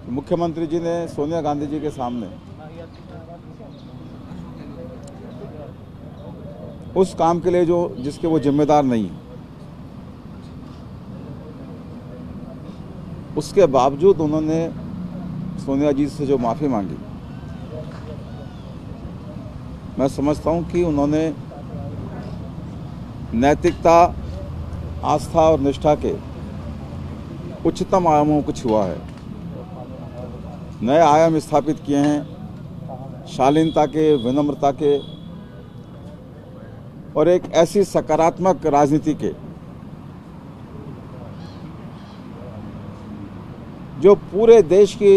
मुख्यमंत्री जी ने सोनिया गांधी जी के सामने उस काम के लिए जिसके वो जिम्मेदार नहीं है, उसके बावजूद उन्होंने सोनिया जी से जो माफ़ी मांगी, मैं समझता हूं कि उन्होंने नैतिकता, आस्था और निष्ठा के उच्चतम आयामों को छुआ है। नए आयाम स्थापित किए हैं, शालीनता के, विनम्रता के और एक ऐसी सकारात्मक राजनीति के जो पूरे देश की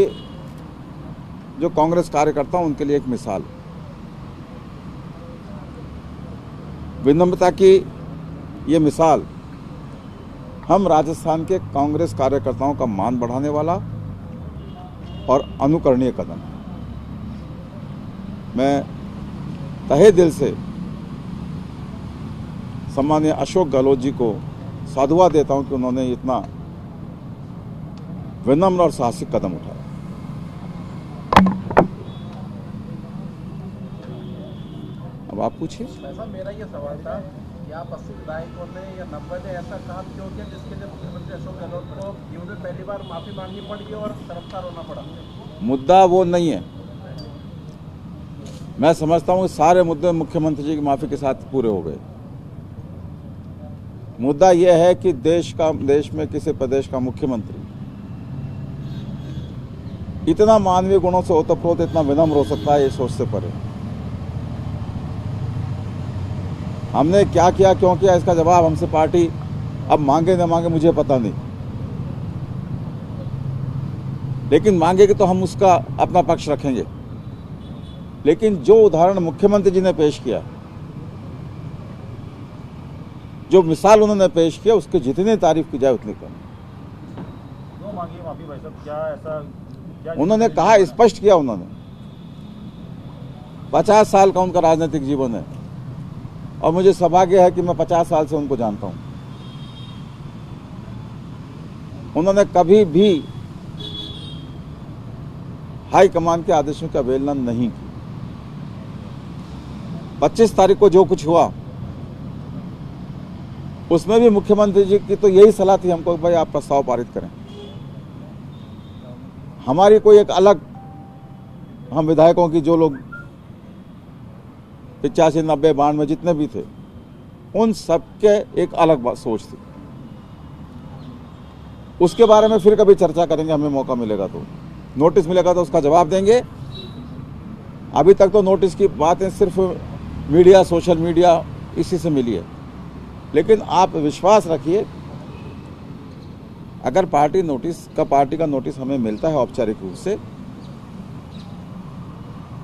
जो कांग्रेस कार्यकर्ता हैं उनके लिए एक मिसाल। विनम्रता की ये मिसाल हम राजस्थान के कांग्रेस कार्यकर्ताओं का मान बढ़ाने वाला और अनुकरणीय कदम। मैं तहे दिल से सम्माननीय अशोक गहलोत जी को साधुवाद देता हूं कि उन्होंने इतना विनम्र और साहसिक कदम उठाया। अब आप पूछिए। मेरा ये सवाल था कि आप 80 विधायकों ने या 90 ने ऐसा काम क्यों किया जिसके लिए मुख्यमंत्री अशोक गहलोत को यूं भी पहली बार माफी मांगनी पड़ी और गिरफ्तार होना पड़ा? मुद्दा वो नहीं है। मैं समझता हूं कि सारे मुद्दे मुख्यमंत्री जी की माफी के साथ पूरे हो गए। मुद्दा यह है कि देश में किसी प्रदेश का मुख्यमंत्री इतना मानवीय गुणों से ओतप्रोत, इतना विनम्र हो सकता है, ये सोच से परे। हमने क्या किया, क्यों किया, इसका जवाब हमसे पार्टी अब मांगे न मांगे मुझे पता नहीं, लेकिन मांगेगी तो हम उसका अपना पक्ष रखेंगे। लेकिन जो उदाहरण मुख्यमंत्री जी ने पेश किया, जो मिसाल उन्होंने पेश किया, उसकी जितनी तारीफ की जाए उतनी कम। क्यों मांगी माफी भाई साहब? क्या ऐसा उन्होंने कहा, स्पष्ट किया उन्होंने। 50 साल का उनका राजनीतिक जीवन है और मुझे सौभाग्य है कि मैं 50 साल से उनको जानता हूं। उन्होंने कभी भी हाईकमान के आदेशों की अवहेलना नहीं की। 25 तारीख को जो कुछ हुआ उसमें भी मुख्यमंत्री जी की तो यही सलाह थी हमको, भाई आप प्रस्ताव पारित करें। हमारी कोई एक अलग, हम विधायकों की जो लोग 85, 90, 92 जितने भी थे, उन सबके एक अलग सोच थी। उसके बारे में फिर कभी चर्चा करेंगे, हमें मौका मिलेगा तो। नोटिस मिलेगा तो उसका जवाब देंगे। अभी तक तो नोटिस की बातें सिर्फ मीडिया, सोशल मीडिया इसी से मिली है। लेकिन आप विश्वास रखिए, अगर पार्टी का नोटिस हमें मिलता है औपचारिक रूप से,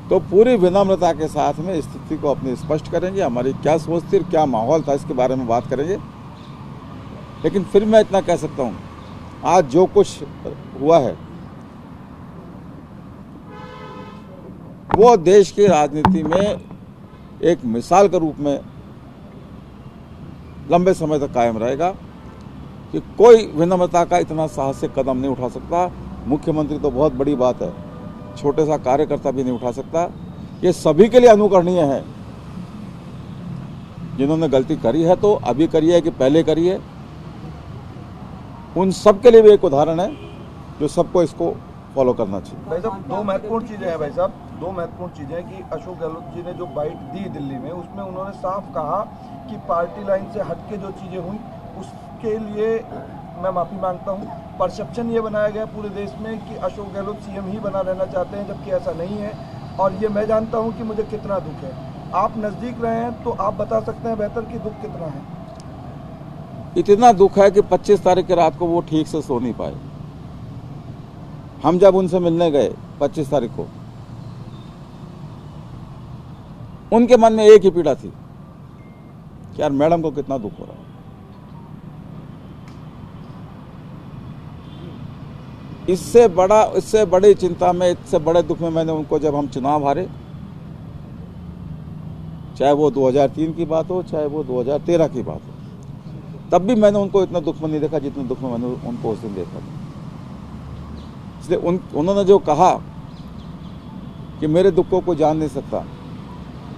तो पूरी विनम्रता के साथ में स्थिति को अपनी स्पष्ट करेंगे। हमारी क्या सोच थी, क्या माहौल था, इसके बारे में बात करेंगे। लेकिन फिर मैं इतना कह सकता हूं, आज जो कुछ हुआ है वो देश की राजनीति में एक मिसाल के रूप में लंबे समय तक कायम रहेगा कि कोई विनम्रता का इतना साहसिक कदम नहीं उठा सकता। मुख्यमंत्री तो बहुत बड़ी बात है, छोटे सा कार्यकर्ता भी नहीं उठा सकता। ये सभी के लिए अनुकरणीय है। जिन्होंने गलती करी है तो अभी करी है कि पहले करी है, उन सब के लिए भी एक उदाहरण है जो सबको इसको फॉलो करना चाहिए। भाई साहब, दो महत्वपूर्ण चीजें हैं कि अशोक गहलोत जी ने जो बाइट दी दिल्ली में, उसमें उन्होंने साफ कहा कि पार्टी लाइन से हटके जो चीजें हुई उसके लिए मैं माफी मांगता हूं। परसेप्शन ये बनाया गया पूरे देश में कि अशोक गहलोत सीएम ही बना रहना चाहते हैं, जबकि ऐसा नहीं है। और ये मैं जानता हूं कि मुझे कितना दुख है। आप नजदीक रहे हैं तो आप बता सकते हैं बेहतर कि दुख कितना है। इतना दुख है कि 25 तारीख की रात को वो ठीक से सो नहीं पाए। हम जब उनसे मिलने गए 25 तारीख को, उनके मन में एक ही पीड़ा थी कि यार मैडम को कितना दुख हो रहा है। इससे बड़ी चिंता में, इससे बड़े दुख में मैंने उनको, जब हम चुनाव हारे, चाहे वो 2003 की बात हो, चाहे वो 2013 की बात हो, तब भी मैंने उनको इतना दुख में नहीं देखा जितने दुख में मैंने उनको उस दिन देखा था। इसलिए उन्होंने जो कहा कि मेरे दुख को कोई जान नहीं सकता,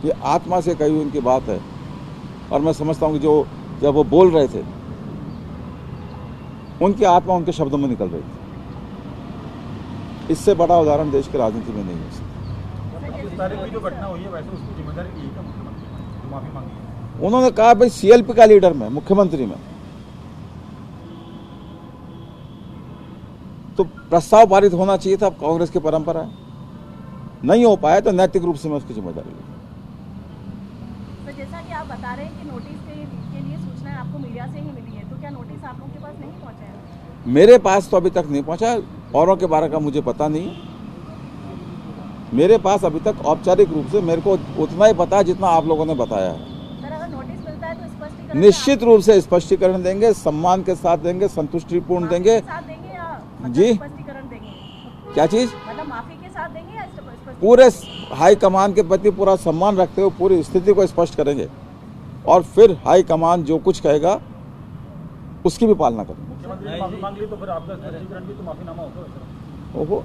ये आत्मा से कही हुई उनकी बात है। और मैं समझता हूँ कि जो जब वो बोल रहे थे उनकी आत्मा उनके शब्दों में निकल रही थी। इससे बड़ा उदाहरण देश की राजनीति में नहीं हो सकता। इस तारीख की जो घटना हुई है वैसे उसकी जिम्मेदारी ली है मुख्यमंत्री ने, माफी मांगी है। उन्होंने कहा भाई सीएलपी का लीडर मैं, मुख्यमंत्री में, तो प्रस्ताव पारित होना चाहिए था। कांग्रेस की परंपरा है, नहीं हो पाया तो नैतिक रूप से मैं उसकी जिम्मेदारी लूँ। तो जैसा कि आप बता रहे हैं कि नोटिस के लिए सूचना आपको मीडिया से ही मिली है, तो क्या नोटिस आप लोगों के पास नहीं पहुंचा है? मेरे पास तो अभी तक नहीं पहुंचा, औरों के बारे का मुझे पता नहीं। मेरे पास अभी तक औपचारिक रूप से मेरे को उतना ही पता है जितना आप लोगों ने बताया है। सर, अगर नोटिस मिलता है तो स्पष्टीकरण निश्चित रूप से स्पष्टीकरण देंगे, सम्मान के साथ देंगे, संतुष्टिपूर्ण देंगे। साथ देंगे या जी? स्पष्टीकरण देंगे? क्या चीज? मतलब माफी के साथ देंगे या स्पष्टीकरण? पूरे हाईकमान के प्रति पूरा सम्मान रखते हुए पूरी स्थिति को स्पष्ट करेंगे और फिर हाईकमान जो कुछ कहेगा उसकी भी पालना करेंगे। मुख्यमंत्री ने माफी मांग ली तो फिर आपका स्पष्टीकरण भी तो माफीनामा होगा वैसे। ओहो,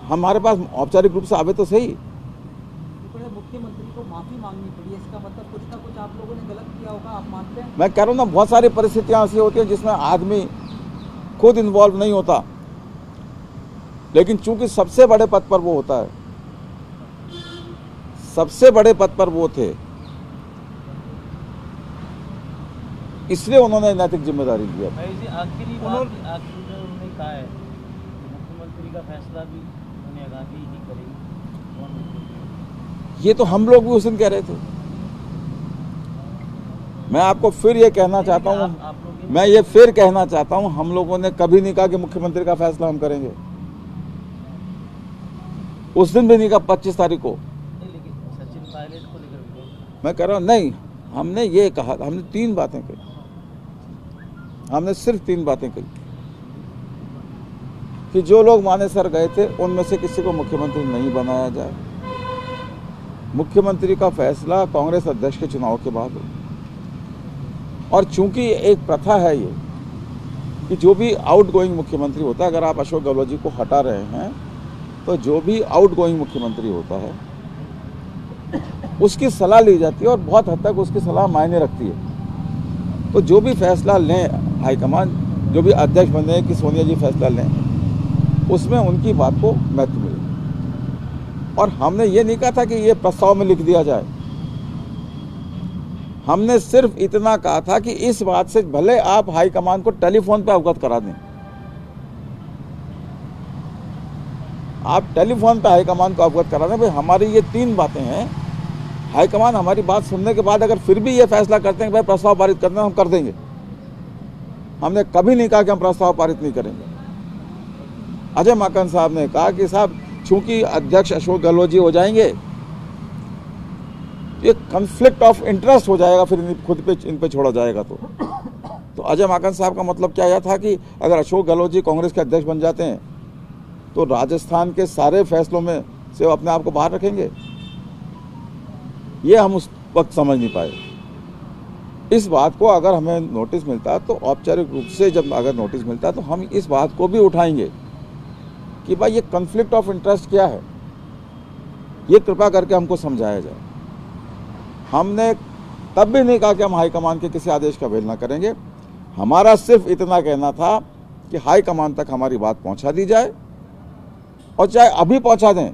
हमारे पास औपचारिक रूप से आवे तो सही। मुख्यमंत्री को माफी मांगनी पड़ी, इसका मतलब कुछ ना कुछ आप लोगों ने गलत किया होगा, आप मानते हैं? मैं कह रहा हूँ ना, बहुत सारी परिस्थितियां ऐसी होती हैं जिसमें आदमी खुद इन्वॉल्व नहीं होता, लेकिन चूंकि सबसे बड़े पद पर वो होता है, सबसे बड़े पद पर वो थे, इसलिए उन्होंने नैतिक जिम्मेदारी लिया। आखिरी उन्होंने कहा है मुख्यमंत्री का फैसला भी सोनिया गांधी ही करेगी। ये तो हम लोग भी उस दिन कह रहे थे। मैं आपको फिर ये कहना चाहता हूँ, मैं ये फिर कहना चाहता हूँ, हम लोगों ने कभी नहीं कहा कि मुख्यमंत्री का फैसला हम करेंगे। उस दिन भी नहीं कहा 25 तारीख को। लेकिन सचिन पायलट को लेकर मैं कह रहा हूँ नहीं, हमने ये कहा, हमने 3 बातें कही, हमने सिर्फ 3 बातें कही कि जो लोग मानेसर गए थे उनमें से किसी को मुख्यमंत्री नहीं बनाया जाए। मुख्यमंत्री का फैसला कांग्रेस अध्यक्ष के चुनाव के बाद हो। और चूंकि एक प्रथा है ये कि जो भी आउटगोइंग मुख्यमंत्री होता है, अगर आप अशोक गहलोत जी को हटा रहे हैं तो जो भी आउटगोइंग मुख्यमंत्री होता है उसकी सलाह ली जाती है और बहुत हद तक उसकी सलाह मायने रखती है। तो जो भी फैसला लें हाईकमान, जो भी अध्यक्ष बने कि सोनिया जी फैसला लें, उसमें उनकी बात को महत्व मिले। और हमने ये नहीं कहा था कि ये प्रस्ताव में लिख दिया जाए, हमने सिर्फ इतना कहा था कि इस बात से भले आप हाईकमान को टेलीफोन पर अवगत करा दें, आप टेलीफोन पर हाईकमान को अवगत करा दें, भाई हमारी ये 3 बातें हैं। हाईकमान हमारी बात सुनने के बाद अगर फिर भी ये फैसला करते हैं कि भाई प्रस्ताव पारित करना, हम कर देंगे। हमने कभी नहीं कहा कि हम प्रस्ताव पारित नहीं करेंगे। अजय माकन साहब ने कहा कि साहब चूंकि अध्यक्ष अशोक गहलोत जी हो जाएंगे, ये कॉन्फ्लिक्ट ऑफ इंटरेस्ट हो जाएगा, फिर खुद पे इन पे छोड़ा जाएगा। तो अजय माकन साहब का मतलब क्या यह था कि अगर अशोक गहलोत जी कांग्रेस के अध्यक्ष बन जाते हैं तो राजस्थान के सारे फैसलों में से वो अपने आप को बाहर रखेंगे। ये हम उस वक्त समझ नहीं पाए। इस बात को अगर हमें नोटिस मिलता तो औपचारिक रूप से जब अगर नोटिस मिलता तो हम इस बात को भी उठाएंगे कि भाई ये कॉन्फ्लिक्ट ऑफ इंटरेस्ट क्या है, ये कृपा करके हमको समझाया जाए। हमने तब भी नहीं कहा कि हम हाईकमान के किसी आदेश का अवहेलना करेंगे। हमारा सिर्फ इतना कहना था कि हाईकमान तक हमारी बात पहुंचा दी जाए, और चाहे अभी पहुंचा दें,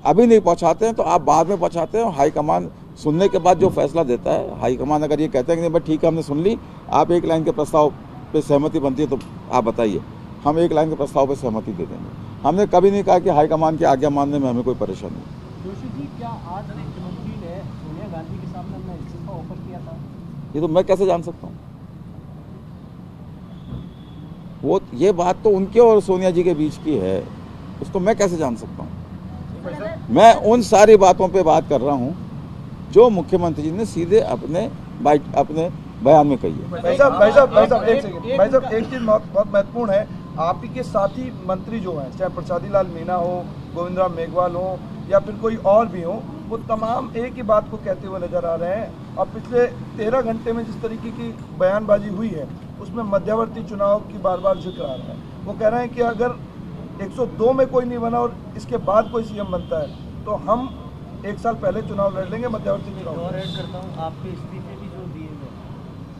अभी नहीं पहुंचाते हैं तो आप बाद में पहुंचाते हैं। हाईकमान सुनने के बाद जो फैसला देता है, हाईकमान अगर ये कहते हैं कि नहीं भाई ठीक है हमने सुन ली, आप 1 लाइन के प्रस्ताव पे सहमति बनती है तो आप बताइए, हम 1 लाइन के प्रस्ताव पे सहमति दे देंगे। हमने कभी नहीं कहा कि हाईकमान की आज्ञा मानने में हमें कोई परेशानी नहीं। जोशी जी, क्या आज मुख्यमंत्री ने सोनिया गांधी के सामने अपना इस्तीफा ऑफर किया था? ये तो मैं कैसे जान सकता हूँ? वो ये बात तो उनके और सोनिया जी के बीच की है, उसको मैं कैसे जान सकता हूँ? मैं उन सारी बातों पे बात कर रहा हूँ जो मुख्यमंत्री जी ने सीधे अपने बयान में कही है। भाई साहब एक सेकंड, भाई साहब एक चीज बहुत महत्वपूर्ण है। आप ही के साथी मंत्री जो हैं, चाहे प्रसादी लाल मीणा हो, गोविंद राम मेघवाल हो या फिर कोई और भी हो, वो तमाम एक ही बात को कहते हुए नजर आ रहे हैं। और पिछले 13 घंटे में जिस तरीके की बयानबाजी हुई है उसमें मध्यवर्ती चुनाव की बार बार जिक्र आ रहा है। वो कह रहे हैं कि अगर 102 में कोई नहीं बना और इसके बाद कोई सीएम बनता है तो हम 1 साल पहले चुनाव लड़ लेंगे, मध्यवर्ती और चुनाव। ऐड करता हूँ, आपके इस्तीफे भी जो दिए हुए,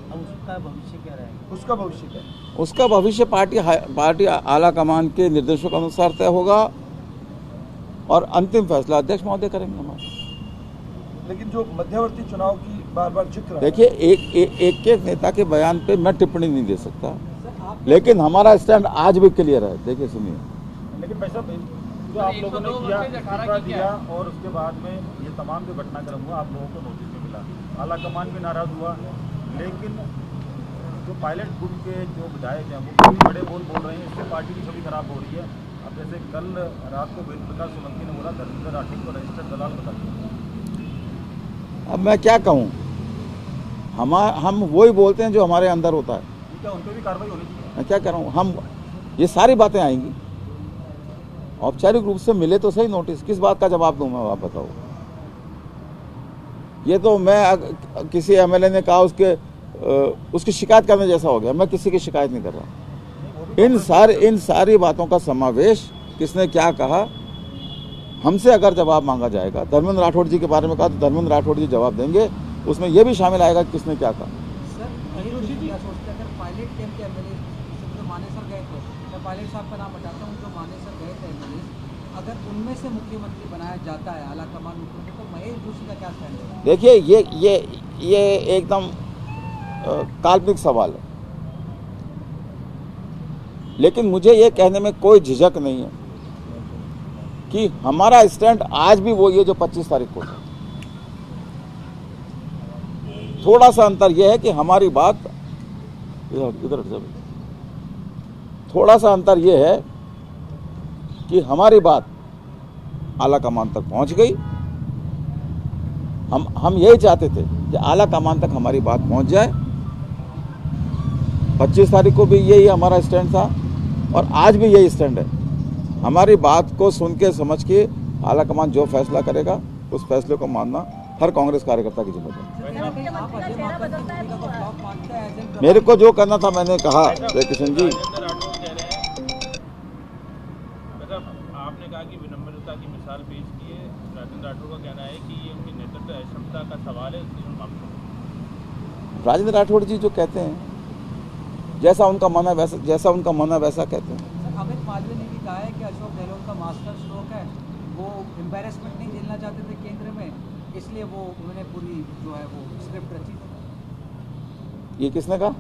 अब उसका भविष्य क्या रहेगा? उसका भविष्य क्या है? उसका भविष्य पार्टी आला कमान के निर्देशों के अनुसार तय होगा और अंतिम फैसला अध्यक्ष महोदय करेंगे हमारे। लेकिन जो मध्यवर्ती चुनाव की बार बार जिक्र है, देखिए, एक नेता के बयान पे मैं टिप्पणी नहीं दे सकता, सर आप लेकिन हमारा स्टैंड आज भी क्लियर है। देखिए, सुनिए, लेकिन भाई साहब जो आप लोगों ने किया, इस्तीफा दिया और उसके बाद में ये तमाम जो घटनाक्रम हुआ, आप लोगों को नोटिस भी मिला, आला कमान भी नाराज हुआ, लेकिन जो पायलट ग्रुप के जो विधायक हैं वो काफी बड़े बोल रहे हैं, इससे पार्टी की छवि खराब हो रही है। अब जैसे कल रात को वेद प्रकाश सोलंकी ने बोला धर्मेंद्र राठौड़ को रजिस्टर्ड दलाल बता दिया। अब मैं क्या कहूँ, हम वही बोलते हैं जो हमारे अंदर होता है। क्या उन पर भी कार्रवाई होनी चाहिए? मैं क्या कह रहा हूँ, हम ये सारी बातें आएंगी। औपचारिक रूप से मिले तो सही नोटिस, किस बात का जवाब दूं मैं, आप बताओ। ये तो मैं किसी एमएलए ने कहा उसकी शिकायत करने जैसा हो गया। मैं किसी की शिकायत नहीं कर रहा। इन सारी बातों का समावेश, किसने क्या कहा, हमसे अगर जवाब मांगा जाएगा, धर्मेंद्र राठौड़ जी के बारे में कहा तो धर्मेंद्र राठौड़ जी जवाब देंगे, उसमें यह भी शामिल आएगा कि किसने क्या कहा। सर अनिरुद्धि जी क्या सोचते हैं अगर पायलट कैंप के एमएलए जो मानेसर गए थे, मैं पायलट साहब का नाम बताता हूँ, जो मानेसर गए थे एमएलए, अगर उनमें से मुख्यमंत्री बनाया जाता है आला कमान मुख्यमंत्री, तो महेश जोशी का क्या स्टैंड है? देखिए, ये एकदम काल्पनिक सवाल है, लेकिन मुझे ये कहने में कोई झिझक नहीं है कि हमारा स्टैंड आज भी वही है जो 25 तारीख को था। थोड़ा सा अंतर यह है कि हमारी बात इधर जब थोड़ा सा अंतर यह है कि हमारी बात आला कमान तक पहुंच गई। हम यही चाहते थे कि आला कमान तक हमारी बात पहुंच जाए। 25 तारीख को भी यही हमारा स्टैंड था और आज भी यही स्टैंड है। हमारी बात को सुन के समझ के आला कमान जो फैसला करेगा उस फैसले को मानना हर कांग्रेस कार्यकर्ता की जिम्मेदारी। आप अजय माकन की भूमिका को ब्लॉक मानते हैं एज एन मेरे को जो करना था मैंने कहा। जय किशन जी, आपने कहा कि विनम्रता की मिसाल पेश की है। राजेंद्र राठौड़ का कहना है कि ये उनकी नेतृत्व क्षमता का सवाल है, इसलिए हम आपको। राजेंद्र राठौड़ जी जो कहते हैं, जैसा उनका मन है वैसा कहते हैं। सर अमित मालवीय ने भी कहा है कि अशोक गहलोत का मास्टर स्ट्रोक है, वो एम्बेरसमेंट नहीं झेलना चाहते थे केंद्र में, इसलिए वो उन्होंने पूरी जो है वो स्क्रिप्ट रची थी। ये किसने कहा?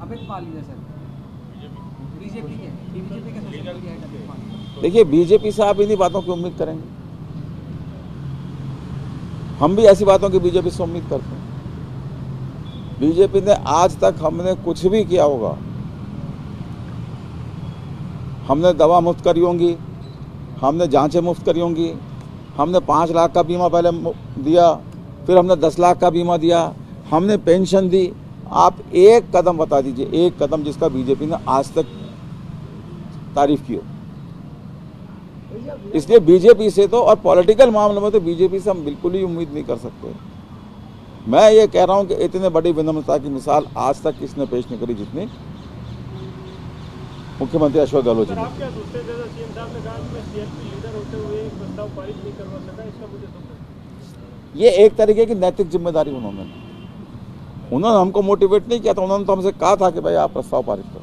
अमित मालवीय सर, बीजेपी के social media head Amit Malviya. देखिए, बीजेपी से आप इन्हीं बातों की उम्मीद करेंगे। हम भी ऐसी बातों की बीजेपी से उम्मीद करते हैं। बीजेपी ने आज तक हमने कुछ भी किया होगा, हमने दवा मुफ्त करी होंगी, हमने जांचें मुफ्त करी होंगी, हमने 5 लाख का बीमा पहले दिया, फिर हमने 10 लाख का बीमा दिया, हमने पेंशन दी। आप एक कदम बता दीजिए, एक कदम जिसका बीजेपी ने आज तक तारीफ की हो। इसलिए बीजेपी से तो, और पॉलिटिकल मामलों में तो बीजेपी से हम बिल्कुल ही उम्मीद नहीं कर सकते। मैं ये कह रहा हूं कि इतने बड़ी विनम्रता की मिसाल आज तक किसने पेश नहीं करी जितनी मुख्यमंत्री अशोक गहलोत जी ने। आप क्या सोचते हैं, जैसा सीएम साहब ने कहा कि मैं सीएसपी लीडर होते हुए एक प्रस्ताव पारित नहीं करवा सका, इसका मुझे समझ। ये एक तरीके की नैतिक जिम्मेदारी उन्होंने हमको मोटिवेट नहीं किया था। उन्होंने तो हमसे कहा था कि भाई आप प्रस्ताव पारित करो,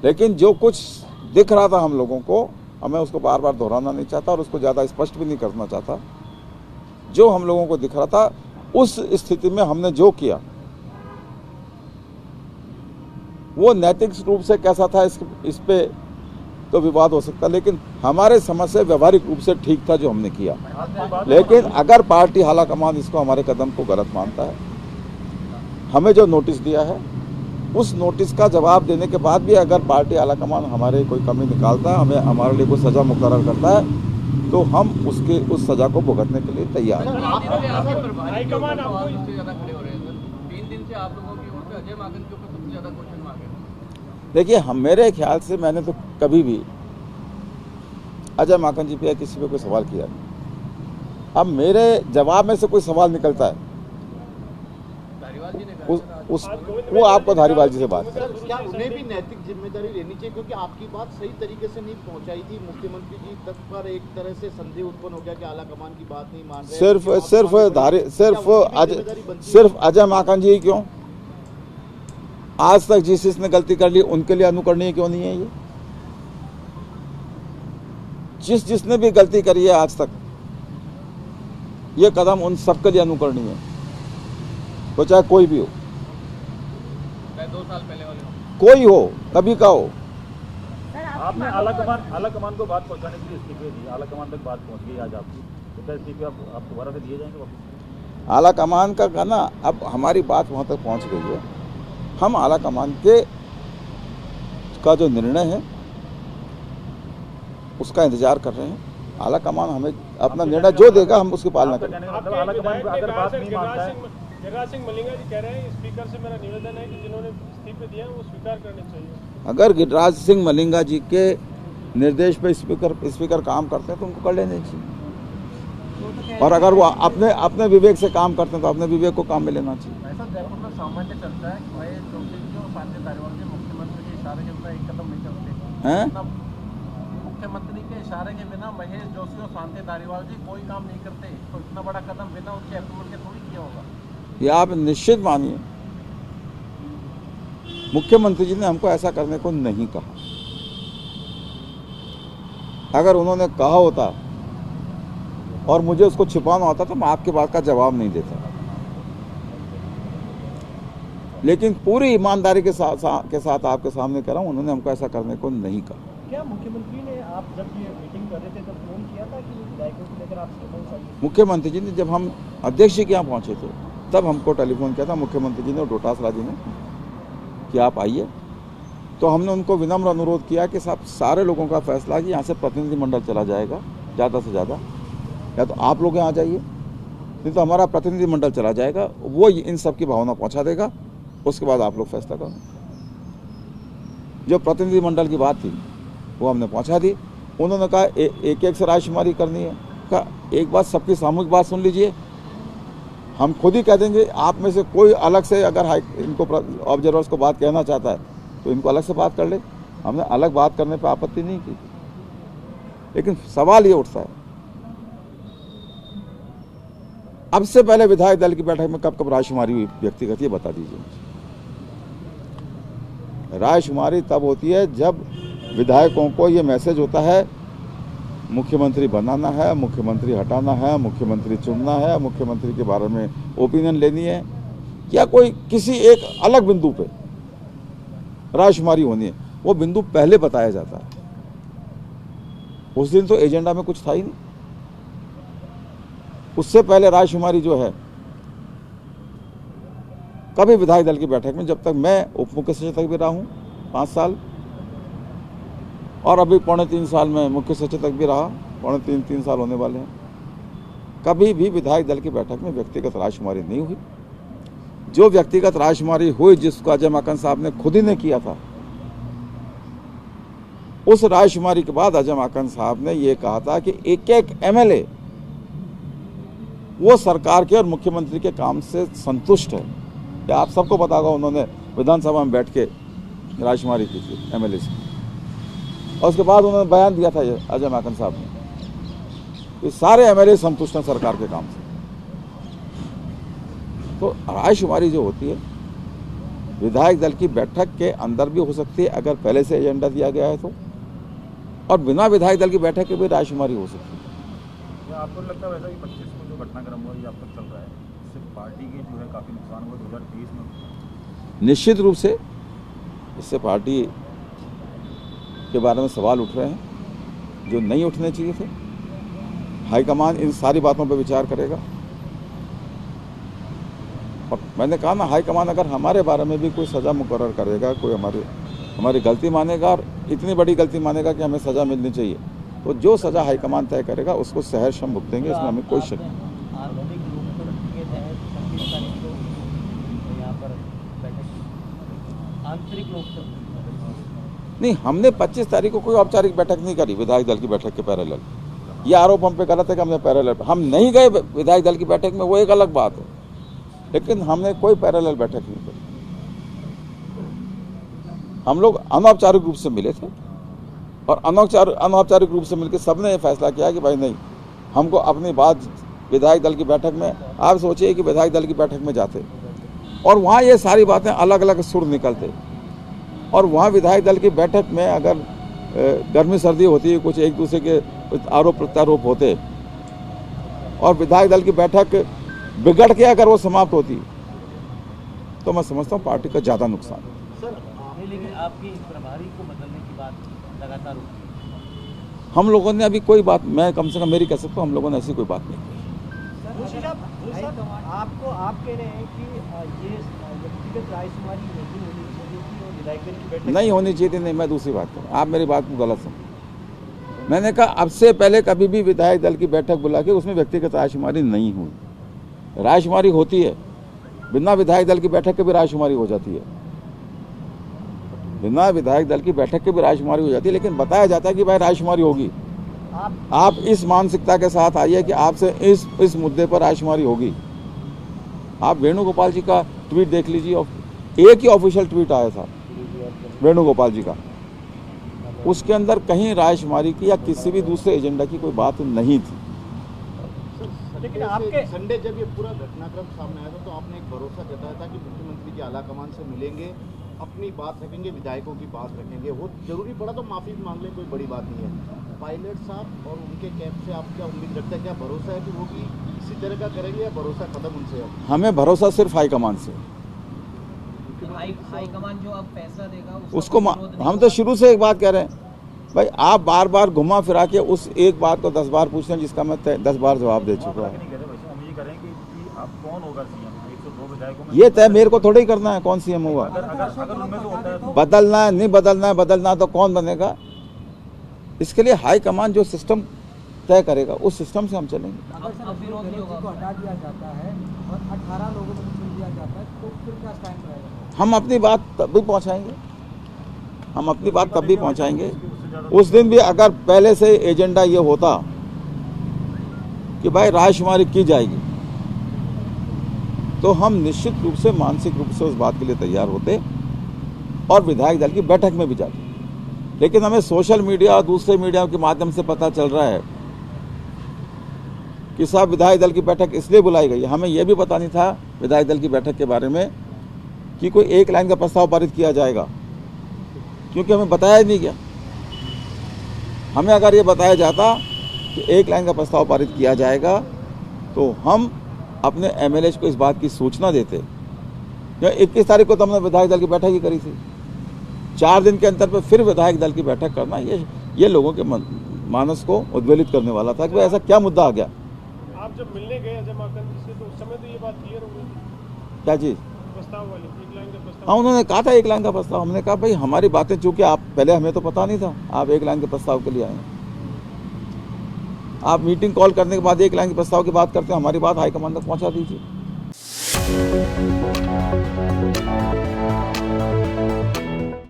लेकिन जो कुछ दिख रहा था हम लोगों को, मैं उसको बार बार दोहराना नहीं चाहता और उसको ज़्यादा स्पष्ट भी नहीं करना चाहता। जो हम लोगों को दिख रहा था, उस स्थिति में हमने जो किया वो नैतिक रूप से कैसा था, इस पे तो विवाद हो सकता, लेकिन हमारे समझ से व्यवहारिक रूप से ठीक था जो हमने किया। लेकिन अगर पार्टी आला कमान इसको, हमारे कदम को गलत मानता है, हमें जो नोटिस दिया है उस नोटिस का जवाब देने के बाद भी अगर पार्टी आला कमान हमारे कोई कमी निकालता है, हमें हमारे लिए कोई सजा मुकर्रर करता है, तो हम उस सजा को भुगतने के लिए तैयार हैं। हाईकमान आपको इससे ज्यादा खड़े हो रहे हैं सर। 3 दिन से आप लोगों की ओर से अजय माकन के ऊपर सबसे ज्यादा क्वेश्चन मार्क है। देखिए, मेरे ख्याल से मैंने तो कभी भी अजय माकन जी पे या किसी पे कोई सवाल किया नहीं। अब मेरे जवाब में से कोई सवाल निकलता है धारीवाल जी ने कहा वो आपको धारीवाल जी से बात करें। क्या उन्हें भी नैतिक जिम्मेदारी लेनी चाहिए, क्योंकि आपकी बात सही तरीके से नहीं पहुंचाई थी मुख्यमंत्री जी तक, पर एक तरह से संदेह उत्पन्न हो गया कि आलाकमान की बात नहीं मान रहे। सिर्फ अजय माकन जी क्यों, आज तक जिसने गलती कर ली उनके लिए अनुकरणीय क्यों नहीं है ये? जिसने भी गलती करी है आज तक, ये कदम उन सबके लिए अनुकरणीय है, वो चाहे कोई भी हो, 2 साल पहले वाले कोई हो, कभी का हो। सर आपने आलाकमान को बात पहुंचाने के लिए इस्तीफे दी, आलाकमान तक बात पहुंच गई आज आपकी, तो क्या इस्तीफे आप दोबारा से दिए जाएंगे वापस? आला कमान का कहना, अब हमारी बात वहाँ तक पहुँच गई है, हम आला कमान का जो निर्णय है उसका इंतजार कर रहे हैं। आला कमान हमें अपना निर्णय जो देगा हम उसकी पालना करेंगे। अगर बात नहीं मानता है, गिरिराज सिंह मलिंगा जी कह रहे हैं स्पीकर से मेरा निवेदन है कि जिन्होंने इस्तीफे दिए हैं वो स्वीकार करने चाहिए। अगर गिरिराज सिंह मलिंगा जी के निर्देश पे स्पीकर काम करते हैं तो उनको कर लेने चाहिए, और अगर वो अपने विवेक से काम करते हैं तो अपने विवेक को काम में लेना चाहिए। ऐसा जयपुर में सामान्य चलता है कि भाई शांति धारीवाल जी मुख्यमंत्री के इशारे के बिना एक कदम नहीं चलते हैं। मुख्यमंत्री के इशारे के बिना महेश जोशी और शांति धारीवाल जी कोई काम नहीं करते, तो इतना बड़ा कदम बिना उनके अप्रूवल के थोड़ी किया होगा। ये आप निश्चित मानिए, मुख्यमंत्री जी ने हमको ऐसा करने को नहीं कहा। अगर उन्होंने कहा होता और मुझे उसको छिपाना होता तो मैं आपकी बात का जवाब नहीं देता, लेकिन पूरी ईमानदारी के साथ आपके सामने कह रहा हूं, उन्होंने हमको ऐसा करने को नहीं कहा। क्या मुख्यमंत्री ने आप जब ये मीटिंग कर रहे थे तब फोन किया था कि विधायकों को लेकर आप मुख्यमंत्री जी ने, जब हम अध्यक्ष जी के यहाँ पहुंचे थे तब हमको टेलीफोन किया था मुख्यमंत्री जी ने और डोटासरा जी ने कि आप आइए। तो हमने उनको विनम्र अनुरोध किया कि साहब सारे लोगों का फैसला है कि यहाँ से प्रतिनिधिमंडल चला जाएगा ज़्यादा से ज़्यादा, या तो आप लोग यहाँ जाइए नहीं तो हमारा प्रतिनिधिमंडल चला जाएगा, वो इन सब की भावना पहुँचा देगा, उसके बाद आप लोग फैसला करो। जो प्रतिनिधिमंडल की बात थी वो हमने पहुँचा दी। उन्होंने कहा एक से रायशुमारी करनी है, कहा एक बात सबकी सामूहिक बात सुन लीजिए, हम खुद ही कह देंगे, आप में से कोई अलग से अगर इनको ऑब्जर्वर्स को बात कहना चाहता है तो इनको अलग से बात कर ले। हमने अलग बात करने पर आपत्ति नहीं की, लेकिन सवाल ये उठता है अब से पहले विधायक दल की बैठक में कब रायशुमारी हुई व्यक्तिगत, ये बता दीजिए मुझे। रायशुमारी तब होती है जब विधायकों को ये मैसेज होता है मुख्यमंत्री बनाना है, मुख्यमंत्री हटाना है, मुख्यमंत्री चुनना है, मुख्यमंत्री के बारे में ओपिनियन लेनी है, या कोई किसी एक अलग बिंदु पे रायशुमारी होनी है, वो बिंदु पहले बताया जाता है। उस दिन तो एजेंडा में कुछ था ही नहीं। उससे पहले रायशुमारी जो है कभी विधायक दल की बैठक में, जब तक मैं उप मुख्य सचेतक भी रहा हूं 5 साल, और अभी 3.25 साल में मुख्य सचेतक भी रहा, 3.5 साल होने वाले हैं, कभी भी विधायक दल की बैठक में व्यक्तिगत रायशुमारी नहीं हुई। जो व्यक्तिगत रायशुमारी हुई जिसको अजय माकन साहब ने खुद ही ने किया था, उस रायशुमारी के बाद अजय माकन साहब ने यह कहा था कि एक एमएलए वो सरकार के और मुख्यमंत्री के काम से संतुष्ट है। या आप सबको पता होगा, उन्होंने विधानसभा में बैठ के रायशुमारी की थी एमएलए से, और उसके बाद उन्होंने बयान दिया था ये अजय माकन साहब ने कि सारे एमएलए संतुष्ट हैं सरकार के काम से। तो रायशुमारी जो होती है विधायक दल की बैठक के अंदर भी हो सकती है अगर पहले से एजेंडा दिया गया है तो, और बिना विधायक दल की बैठक के भी रायशुमारी हो सकती है। आपको लगता है वैसा कि 25 को जो घटनाक्रम हुआ ये अब तक चल रहा है, इससे पार्टी के जो है काफ़ी नुकसान हुआ 2023 में? निश्चित रूप से इससे पार्टी के बारे में सवाल उठ रहे हैं जो नहीं उठने चाहिए थे। हाईकमान इन सारी बातों पर विचार करेगा, और मैंने कहा ना, हाईकमान अगर हमारे बारे में भी कोई सज़ा मुकर्रर करेगा, कोई हमारी गलती मानेगा और इतनी बड़ी गलती मानेगा कि हमें सज़ा मिलनी चाहिए, तो जो सज़ा हाईकमान तय करेगा उसको सहर्ष हम भुगतेंगे, इसमें हमें कोई शक नहीं। नहीं, हमने 25 तारीख को कोई औपचारिक बैठक नहीं करी विधायक दल की बैठक के पैरेलल। ये आरोप हम पे गलत है कि हमने पैरेलल, हम नहीं गए विधायक दल की बैठक में, वो एक अलग बात है। लेकिन हमने कोई पैरेलल बैठक नहीं करी। हम लोग अनौपचारिक रूप से मिले थे और अनौपचारिक रूप से मिलकर सबने ये फैसला किया कि भाई नहीं, हमको अपनी बात विधायक दल की बैठक में, आप सोचिए कि विधायक दल की बैठक में जाते और वहाँ ये सारी बातें अलग अलग सुर निकलते और वहाँ विधायक दल की बैठक में अगर गर्मी सर्दी होती है, कुछ एक दूसरे के आरोप प्रत्यारोप होते और विधायक दल की बैठक बिगड़ के अगर वो समाप्त होती तो मैं समझता हूँ पार्टी का ज़्यादा नुकसान। नहीं, लेकिन आपकी प्रभारी को बदलने की बात लगातार होती है। हम लोगों ने अभी कोई बात, मैं कम से कम मेरी कह सकता हूँ, हम लोगों ने ऐसी कोई बात नहीं की। आपको आप कह रहे हैं कि ये व्यक्तिगत रायशुमारी नहीं होनी चाहिए थी और विधायक दल की बैठक नहीं होनी चाहिए थी। नहीं, मैं दूसरी बात करूँ, आप मेरी बात को गलत समझ। मैंने कहा अब से पहले कभी भी विधायक दल की बैठक बुला के उसमें व्यक्तिगत रायशुमारी नहीं हुई। रायशुमारी होती है, बिना विधायक दल की बैठक के भी रायशुमारी हो जाती है, बिना विधायक दल की बैठक के भी रायशुमारी हो जाती है, लेकिन बताया जाता है कि भाई रायशुमारी होगी। आप इस मानसिकता के साथ आइए कि आपसे इस मुद्दे पर रायशुमारी होगी। आप वेणुगोपाल जी का ट्वीट देख लीजिए, एक ही ऑफिशियल ट्वीट आया था वेणुगोपाल जी का, उसके अंदर कहीं रायशुमारी की या किसी भी दूसरे एजेंडा की कोई बात नहीं थी। लेकिन आपके संडे जब ये पूरा घटनाक्रम सामने आया था तो आपने एक भरोसा जताया था कि मुख्यमंत्री जी आलाकमान से मिलेंगे, अपनी बात रखेंगे, विधायकों की बात रखेंगे, वो जरूरी पड़ा तो माफी मांग लें, कोई बड़ी बात नहीं है। पायलट साहब और उनके कैंप से आप क्या उम्मीद रखते हैं, क्या भरोसा है कि वो भी इसी तरह का करेंगे या भरोसा खत्म उनसे है? हमें भरोसा सिर्फ हाईकमान से। हाईकमान जो अब फैसला देगा उसको हम तो शुरू से एक बात कह रहे हैं, भाई आप बार बार घुमा फिरा के उस एक बात को 10 बार पूछते हैं जिसका मैं 10 बार जवाब दे चुका हूँ। ये तय मेरे को थोड़ा ही करना है कौन सीएम होगा। बदलना है, नहीं बदलना है, बदलना तो कौन बनेगा, इसके लिए हाईकमान जो सिस्टम तय करेगा उस सिस्टम से हम चलेंगे। अगर विरोध को हटा दिया जाता है और 18 लोगों को चुन दिया जाता है तो फिर क्या स्टैंड रहेगा? हम अपनी बात तब भी पहुंचाएंगे, हम अपनी बात तब भी पहुंचाएंगे। उस दिन भी अगर पहले से एजेंडा ये होता कि भाई रायशुमारी की जाएगी तो हम निश्चित रूप से मानसिक रूप से उस बात के लिए तैयार होते और विधायक दल की बैठक में भी जाते। लेकिन हमें सोशल मीडिया और दूसरे मीडिया के माध्यम से पता चल रहा है कि साहब विधायक दल की बैठक इसलिए बुलाई गई। हमें यह भी पता नहीं था विधायक दल की बैठक के बारे में कि कोई एक लाइन का प्रस्ताव पारित किया जाएगा, क्योंकि हमें बताया ही नहीं गया। हमें अगर ये बताया जाता कि एक लाइन का प्रस्ताव पारित किया जाएगा तो हम अपने एमएलए को इस बात की सूचना देते। जो 21 तारीख को तो हमने विधायक दल की बैठक ही करी थी, 4 दिन के अंतर पर फिर विधायक दल की बैठक करना ये लोगों के मानस को उद्वेलित करने वाला था कि ऐसा क्या मुद्दा आ गया। आप जब मिलने गए अजय माकन जी से तो उस समय तो ये बात क्लियर हो गई थी, क्या चीज़? प्रस्ताव वाली एक लाइन का प्रस्ताव। हाँ, उन्होंने कहा था 1 लाइन का प्रस्ताव। हमने कहा भाई हमारी बातें, चूंकि आप पहले हमें तो पता नहीं था, आप 1 लाइन के प्रस्ताव के लिए आए। आप मीटिंग कॉल करने के बाद 1 लाइन के प्रस्ताव की बात करते हैं, हमारी बात हाईकमान तक पहुंचा दीजिए।